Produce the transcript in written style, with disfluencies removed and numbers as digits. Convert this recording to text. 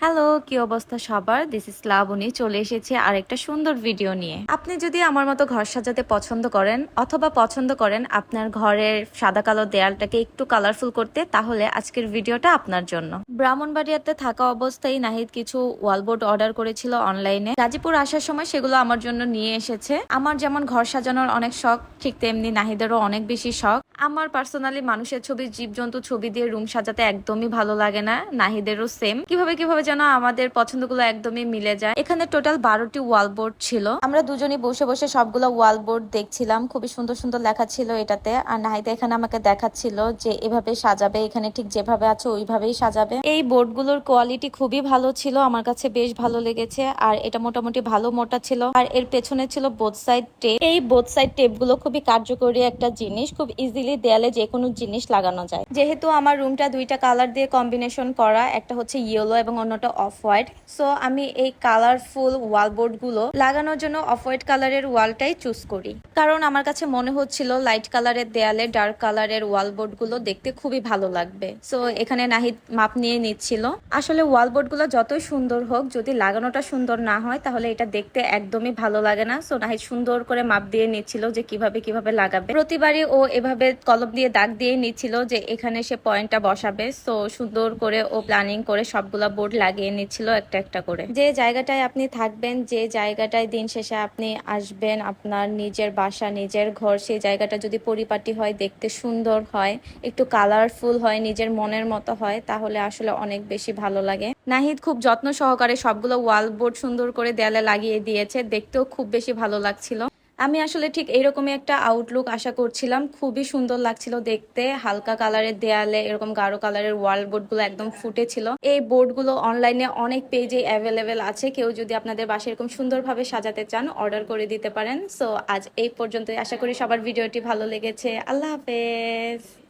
Hello, কি অবস্থা সবার? দিস ইজ লাবণী, চলে এসেছি আরেকটা সুন্দর ভিডিও নিয়ে। আপনি যদি আমার মতো ঘর সাজাতে পছন্দ করেন অথবা পছন্দ করেন আপনার ঘরের সাদা কালো দেয়ালটাকে একটু কালারফুল করতে, তাহলে আজকের ভিডিওটা আপনার জন্য। ব্রাহ্মণবাড়িয়াতে থাকা অবস্থায় নাহিদ কিছু ওয়ালবোর্ড অর্ডার করেছিল অনলাইনে। গাজীপুর আসার সময় সেগুলো আমার জন্য নিয়ে এসেছে। আমার যেমন ঘর সাজানোর অনেক শখ, ঠিক তেমনি নাহিদেরও অনেক বেশি শখ। আমার পার্সোনালি মানুষের ছবি, জীবজন্তু ছবি দিয়ে রুম সাজাতে একদমই ভালো লাগে না। নাহিদেরও সেম। কিভাবে কিভাবে যেন আমাদের পছন্দগুলো একদমই মিলে যায়। এখানে টোটাল 12টি ওয়ালবোর্ড ছিল। আমরা দুজনই বসে বসে সবগুলো ওয়ালবোর্ড দেখছিলাম। খুবই সুন্দর সুন্দর লেখা ছিল এটাতে। আর নাহিদা এখানে আমাকে দেখাচ্ছিল যে এভাবে সাজাবে, এখানে ঠিক যেভাবে আছে ওইভাবেই সাজাবে। এই বোর্ডগুলোর কোয়ালিটি খুবই ভালো ছিল, আমার কাছে বেশ ভালো লেগেছে। আর এটা মোটামুটি ভালো মোটা ছিল। আর এর পেছনে ছিল বোথ সাইড টেপ। এই বোথ সাইড টেপ গুলো খুবই কার্যকরী একটা জিনিস, খুব ইজিলি দেয়ালে যে কোনো জিনিস লাগানো যায়। যেহেতু আমার রুমটা দুইটা কালার দিয়ে কম্বিনেশন করা, একটা হচ্ছে ইয়েলো এবং অন্যটা অফ হোয়াইট, সো আমি এই কালারফুল ওয়ালবোর্ড গুলো লাগানোর জন্য অফ হোয়াইট কালারের ওয়ালটাই চুজ করি। কারণ আমার কাছে মনে হচ্ছিল লাইট কালারের দেয়ালে ডার্ক কালারের ওয়ালবোর্ড গুলো দেখতে খুবই ভালো লাগবে। সো এখানে নাহিদ মাপ নিয়ে নিচ্ছিল। আসলে ওয়ালবোর্ড গুলো যতই সুন্দর হোক, যদি লাগানোটা সুন্দর না হয় তাহলে এটা দেখতে একদমই ভালো লাগে না। সো নাহিদ সুন্দর করে মাপ দিয়ে নিচ্ছিল যে কিভাবে কিভাবে লাগাবে। প্রতিবারই ও এভাবে কলম দিয়ে দাগ দিয়ে নিচ্ছিল যে এখানে সে পয়েন্টটা বসাবে। সো সুন্দর করে ও প্ল্যানিং করে সবগুলা বোর্ড লাগিয়ে নিচ্ছিল একটা একটা করে। যে জায়গাটায় আপনি থাকবেন, যে জায়গাটায় দিন শেষে আপনি আসবেন, আপনার নিজের বাসা, নিজের ঘর, সেই জায়গাটা যদি পরিপাটি হয়, দেখতে সুন্দর হয়, একটু কালারফুল হয়, নিজের মনের মতো হয়, তাহলে আসলে অনেক বেশি ভালো লাগে। নাহিদ খুব যত্ন সহকারে সবগুলো ওয়াল বোর্ড সুন্দর করে দেয়ালে লাগিয়ে দিয়েছে, দেখতেও খুব বেশি ভালো লাগছিল। আমি আসলে ঠিক এইরকমই একটা আউটলুক আশা করছিলাম। খুবই সুন্দর লাগছিল দেখতে, হালকা কালারের দেয়ালে এরকম গাঢ় কালারের ওয়াল বোর্ড গুলো একদম ফুটেছিল। এই বোর্ড গুলো অনলাইনে অনেক পেজে অ্যাভেলেবেল আছে, কেউ যদি আপনাদের বাসায় এরকম সুন্দরভাবে সাজাতে চান অর্ডার করে দিতে পারেন। সো আজ এই পর্যন্তই, আশা করি সবার ভিডিওটি ভালো লেগেছে। আল্লাহ হাফেজ।